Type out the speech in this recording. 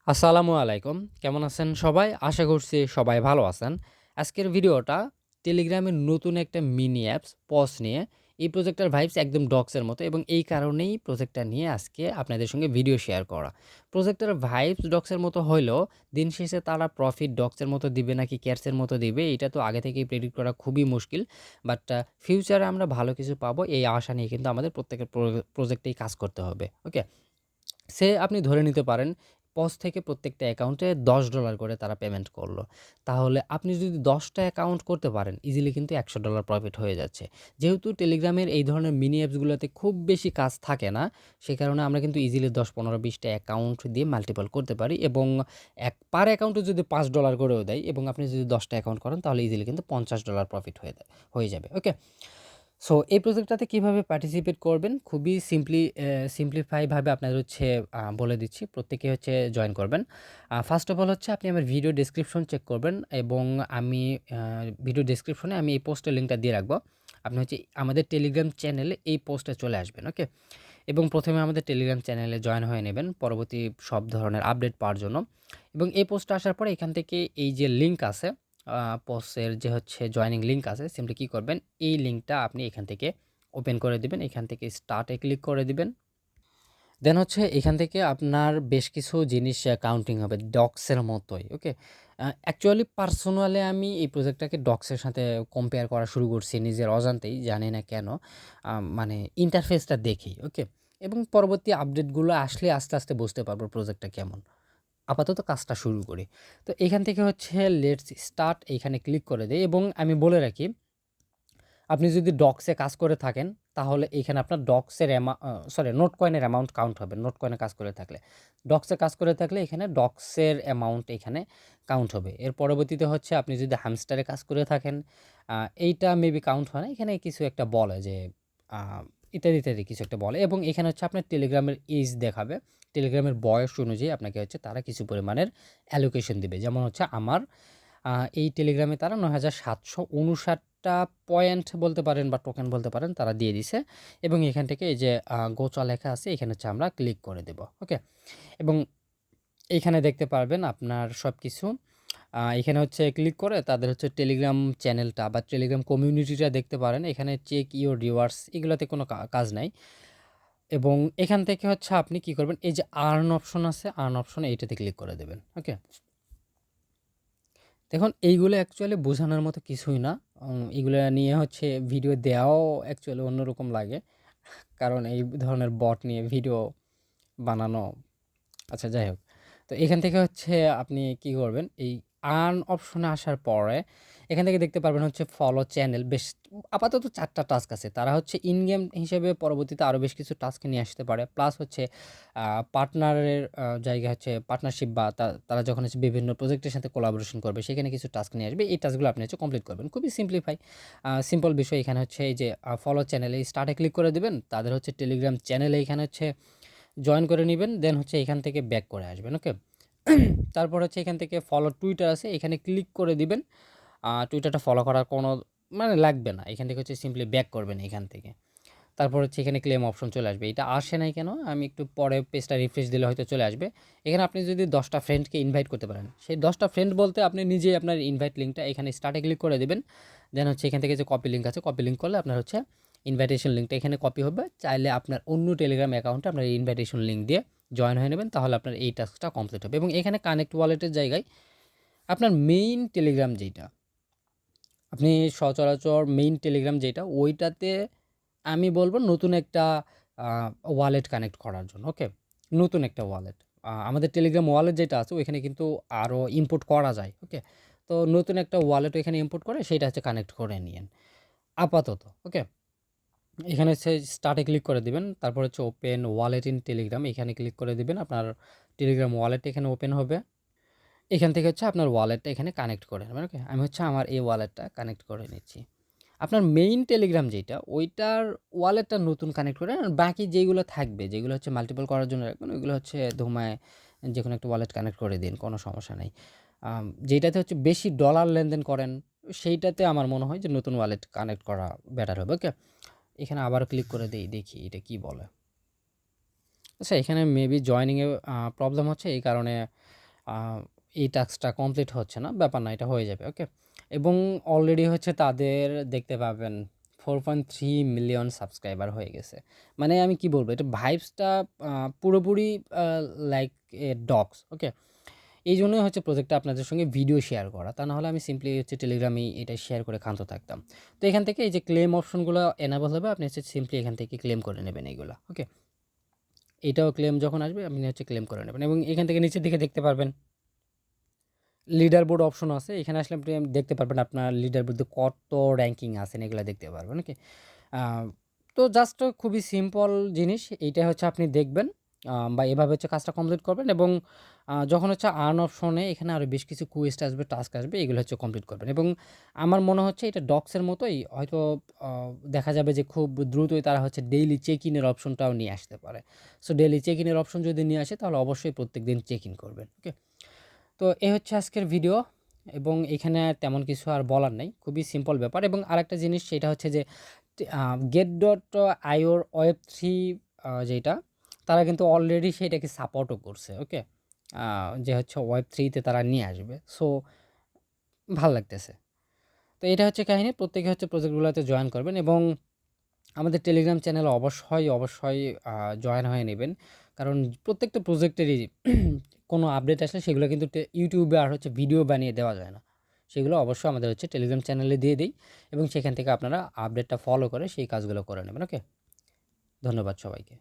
আসসালামু আলাইকুম। কেমন আছেন সবাই? আশা করছি সবাই ভালো আছেন। আজকের ভিডিওটা টেলিগ্রামের নতুন একটা মিনি অ্যাপস পজ নিয়ে। এই প্রজেক্টটার ভাইবস একদম ডক্সের মতো এবং এই কারণেই প্রজেক্টটা নিয়ে আজকে আপনাদের সঙ্গে ভিডিও শেয়ার করা। প্রজেক্টটার ভাইবস ডক্সের মতো হইলেও দিন শেষে তারা প্রফিট ডক্সের মতো দিবে নাকি ক্যাটসের মতো দিবে এটা তো আগে থেকেই প্রেডিক্ট করা খুবই মুশকিল। বাট ফিউচারে আমরা ভালো কিছু পাবো এই আশা নিয়ে কিন্তু আমাদের প্রত্যেকের প্রজেক্টেই কাজ করতে হবে। ওকে? আপনি ধরে নিতে পারেন পজ থেকে প্রত্যেকটা অ্যাকাউন্টে $10 করে তারা পেমেন্ট করলো। তাহলে আপনি যদি 10টা অ্যাকাউন্ট করতে পারেন ইজিলি কিন্তু $100 প্রফিট হয়ে যাচ্ছে। যেহেতু টেলিগ্রামের এই ধরনের মিনি অ্যাপসগুলোতে খুব বেশি কাজ থাকে না, সে কারণে আমরা কিন্তু ইজিলি 10, 15, 20টা অ্যাকাউন্ট দিয়ে মাল্টিপল করতে পারি এবং পার অ্যাকাউন্টে যদি $5 করেও দেয় এবং আপনি যদি 10টা অ্যাকাউন্ট করেন তাহলে ইজিলি কিন্তু $50 প্রফিট হয়ে যাবে। ওকে? সো এই প্রজেক্টটাতে কিভাবে পার্টিসিপেট করবেন খুবই সিম্পলিফাই ভাবে আপনাদের বলে দিচ্ছি। প্রত্যেকে জয়েন করবেন। ফার্স্ট অফ অল আপনি আমার ভিডিও ডেসক্রিপশন চেক করবেন এবং আমি ভিডিও ডেসক্রিপশনে আমি এই পোস্টের লিঙ্কটা দিয়ে রাখবো। আপনি আমাদের টেলিগ্রাম চ্যানেলে এই পোস্টে চলে আসবেন। ওকে? এবং প্রথমে আমাদের টেলিগ্রাম চ্যানেলে জয়েন হয়ে নেবেন পরবর্তী সব ধরনের আপডেট পাওয়ার জন্য। এবং এই পোস্টটা আসার পরে এখান থেকে এই যে লিঙ্ক আছে পোস্টের জয়েনিং লিঙ্ক আছে, সিম্পলি কী করবেন এই লিঙ্কটা আপনি এখান থেকে ওপেন করে দিবেন। এখান থেকে স্টার্টে ক্লিক করে দিবেন। দেন এখান থেকে আপনার বেশ কিছু জিনিস কাউন্টিং হবে ডক্সের মতোই। ওকে? অ্যাকচুয়ালি পার্সোনালি আমি এই প্রজেক্টটাকে ডক্সের সাথে কম্পেয়ার করা শুরু করছি নিজের অজান্তেই, জানি না কেন। মানে ইন্টারফেসটা দেখেই। ওকে? এবং পরবর্তী আপডেটগুলো আসলে আস্তে আস্তে বুঝতে পারবো প্রজেক্টটা কেমন। আপাতত কাজটা শুরু করি। তো এখান থেকে লেটস স্টার্ট এইখানে ক্লিক করে দেই এবং আমি বলে রাখি আপনি যদি ডক্সে কাজ করে থাকেন তাহলে এখানে আপনার নোট কয়েনের অ্যামাউন্ট কাউন্ট হবে। নোট কয়েনে কাজ করে থাকলে, ডক্সে কাজ করে থাকলে এখানে ডক্সের অ্যামাউন্ট এখানে কাউন্ট হবে। এর পরবর্তীতে আপনি যদি হ্যামস্টারে কাজ করে থাকেন এইটা মেবি কাউন্ট হয় না। এখানে কিছু একটা বলে যে আ ইত্যাদি, ইত্যাদি কিছু একটা বলে এবং এখানে আপনার টেলিগ্রামের এজ দেখাবে। টেলিগ্রামের বয়স অনুযায়ী আপনাকে তারা কিছু পরিমাণের অ্যালোকেশন দিবে। যেমন আমার এই টেলিগ্রামে তারা ৯,৭৫৯টা পয়েন্ট বলতে পারেন বা টোকেন বলতে পারেন তারা দিয়ে দিছে এবং এখান থেকে এই যে গোচা লেখা আছে এখানে আমরা ক্লিক করে দেব। ওকে? এবং এইখানে দেখতে পারবেন আপনার সব কিছু এখানে ক্লিক করে তাদের টেলিগ্রাম চ্যানেলটা বা টেলিগ্রাম কমিউনিটিটা দেখতে পারেন। এখানে চেক ইউর রিওয়ার্ডস এগুলোতে কোনো কাজ নাই এবং এখান থেকে আপনি কি করবেন এই যে আর্ন অপশন আছে, আর্ন অপশনে এইটাতে ক্লিক করে দেবেন। ওকে? দেখুন এইগুলো অ্যাকচুয়ালি বোঝানোর মতো কিছুই না। এগুলা নিয়ে ভিডিও দেওয়াও অ্যাকচুয়ালি অন্যরকম লাগে। কারণ এই ধরনের বট নিয়ে ভিডিও বানানো, আচ্ছা যাই হোক। তো এখান থেকে আপনি কি করবেন এই আর্ন অপশনে আসার পরে এখান থেকে দেখতে পারবেন ফলো চ্যানেল। বেশ আপাতত 4টা টাস্ক আছে। তারা ইন গেম হিসেবে পরবর্তীতে আরও বেশ কিছু টাস্ক নিয়ে আসতে পারে। প্লাস পার্টনারের জায়গায় পার্টনারশিপ বা তারা যখন বিভিন্ন প্রজেক্টের সাথে কোলাবোরেশন করবে সেখানে কিছু টাস্ক নিয়ে আসবে। এই টাস্কগুলো আপনি কমপ্লিট করবেন। খুবই সিম্পল বিষয়। এখানে এই যে ফলো চ্যানেলে স্টার্টে ক্লিক করে দিবেন। তাদের টেলিগ্রাম চ্যানেলে এখানে জয়েন করে নিবেন। দেন এখান থেকে ব্যাক করে আসবেন। ওকে? তারপর এখান থেকে ফলো টুইটার আছে এখানে ক্লিক করে দিবেন। টুইটারটা ফলো করার কোনো মানে লাগবে না। এখান থেকে সিম্পলি ব্যাক করবেন এখান থেকে। তারপর এখানে ক্লেম অপশন চলে আসবে। এটা আসে নাই কেন? আমি একটু পরে পেজটা রিফ্রেশ দিলে হয়তো চলে আসবে। এখানে আপনি যদি 10টা ফ্রেন্ডকে ইনভাইট করতে পারেন, সেই 10টা ফ্রেন্ড বলতে আপনি নিজেই আপনার ইনভাইট লিঙ্কটা এখানে স্টার্টে ক্লিক করে দিবেন। দেন এখান থেকে যে কপি লিঙ্ক আছে, কপি লিঙ্ক করলে আপনার ইনভাইটেশন লিঙ্কটা এখানে কপি হবে। চাইলে আপনার অন্য টেলিগ্রাম অ্যাকাউন্টে আপনার ইনভাইটেশন লিঙ্ক দিয়ে জয়েন হয়ে নেবেন। তাহলে আপনার এই টাস্কটা কমপ্লিট হবে এবং এখানে কানেক্ট ওয়ালেটের জায়গায় আপনার মেইন টেলিগ্রাম যেইটা, আপনি সচরাচর মেইন টেলিগ্রাম যেটা ওইটাতে আমি বলবো নতুন একটা ওয়ালেট কানেক্ট করার জন্য। ওকে? নতুন একটা ওয়ালেট। আমাদের টেলিগ্রাম ওয়ালেট যেটা আছে ওইখানে কিন্তু আরও ইম্পোর্ট করা যায়। ওকে? তো নতুন একটা ওয়ালেট এখানে ইম্পোর্ট করে সেইটা কানেক্ট করে নিয়েন আপাতত। ওকে? এখানে স্টার্টে ক্লিক করে দিবেন। তারপর ওপেন ওয়ালেট ইন টেলিগ্রাম এখানে ক্লিক করে দিবেন। আপনার টেলিগ্রাম ওয়ালেট এখানে ওপেন হবে। এখান থেকে আপনার ওয়ালেটটা এখানে কানেক্ট করে নেবেন। ওকে? আমি আমার এই ওয়ালেটটা কানেক্ট করে নিচ্ছি। আপনার মেইন টেলিগ্রাম যেইটা ওইটার ওয়ালেটটা নতুন কানেক্ট করে আর বাকি যেইগুলো থাকবে, যেগুলো মাল্টিপল করার জন্য রাখবেন ওইগুলো ধুমায় যেকোনো একটা ওয়ালেট কানেক্ট করে দিন, কোনো সমস্যা নেই। যেইটাতে বেশি ডলার লেনদেন করেন সেইটাতে আমার মনে হয় যে নতুন ওয়ালেট কানেক্ট করা বেটার হবে। ওকে? এখানে আবার ক্লিক করে দেখি এটা কি বলে। আচ্ছা, এখানে মেবি জয়েনিংয়ে প্রবলেম হচ্ছে, এই কারণে আ এই টাস্কটা কমপ্লিট হচ্ছে না। ব্যাপার না, এটা হয়ে যাবে। ওকে? এবং অলরেডি হচ্ছে তাদের দেখতে পাবেন 4.3 মিলিয়ন সাবস্ক্রাইবার হয়ে গেছে। মানে আমি কি বলবো? এটা ভাইবসটা আ পুরোপুরি আ লাইক এ ডগস। ওকে? এইজন্যই হচ্ছে প্রজেক্টটা আপনাদের সঙ্গে ভিডিও শেয়ার করা। তা না হলে আমি সিম্পলি হচ্ছে টেলিগ্রামেই এটা শেয়ার করে ক্ষান্ত থাকতাম। তো এখান থেকে এই যে ক্লেম অপশনগুলো এনেবল হবে, আপনি হচ্ছে সিম্পলি এখান থেকে ক্লেম করে নেবেন এইগুলা। ওকে? এটাও ক্লেম যখন আসবে আপনি হচ্ছে ক্লেম করে নেবেন এবং এখান থেকে নিচের দিকে দেখতে পারবেন লিডার বোর্ড অপশন আছে। এখানে আসলে আপনি দেখতে পারবেন আপনার লিডার বোর্ডে কত র্যাঙ্কিং আছেন, এগুলা দেখতে পারবেন। ওকে? আ তো জাস্ট খুবই সিম্পল জিনিস। এইটা হচ্ছে আপনি দেখবেন বা এভাবে হচ্ছে কাজটা কমপ্লিট করবেন এবং যখন হচ্ছে আর্ন অপশনে এখানে আরো বেশ কিছু কুইস্ট আসবে, টাস্ক আসবে, এগুলো হচ্ছে কমপ্লিট করবেন এবং আমার মনে হচ্ছে এটা ডক্সের মতোই হয়তো আ দেখা যাবে যে খুব দ্রুতই তারা হচ্ছে ডেইলি চেক ইনের অপশনটাও নিয়ে আসতে পারে। সো ডেইলি চেক ইনের অপশন যদি নিয়ে আসে তাহলে অবশ্যই প্রত্যেকদিন চেক ইন করবেন। ওকে? তো এই হচ্ছে আজকের ভিডিও এবং এখানে তেমন কিছু আর বলার নাই। খুবই সিম্পল ব্যাপার এবং আরেকটা জিনিস সেটা হচ্ছে যে get.ioর ওয়েব 3 যেটা তারা কিন্তু অলরেডি সেটাকে সাপোর্টও করছে। ওকে? আ যে হচ্ছে ওয়েব 3 তে তারা নিয়ে আসবে। সো ভাল লাগতেছে। তো এটা হচ্ছে কাহিনী। প্রত্যেকে হচ্ছে প্রজেক্টগুলোতে জয়েন করবেন এবং আমাদের টেলিগ্রাম চ্যানেলে অবশ্যই জয়েন হয়ে নেবেন। কারণ প্রত্যেকটা প্রজেক্টেরই কোনো আপডেট আসলে সেগুলো কিন্তু ইউটিউবে আর হচ্ছে ভিডিও বানিয়ে দেওয়া যায় না। সেগুলো অবশ্যই আমাদের হচ্ছে টেলিগ্রাম চ্যানেলে দিয়ে দেই এবং সেখান থেকে আপনারা আপডেটটা ফলো করে সেই কাজগুলো করে নেবেন। ওকে? ধন্যবাদ সবাইকে।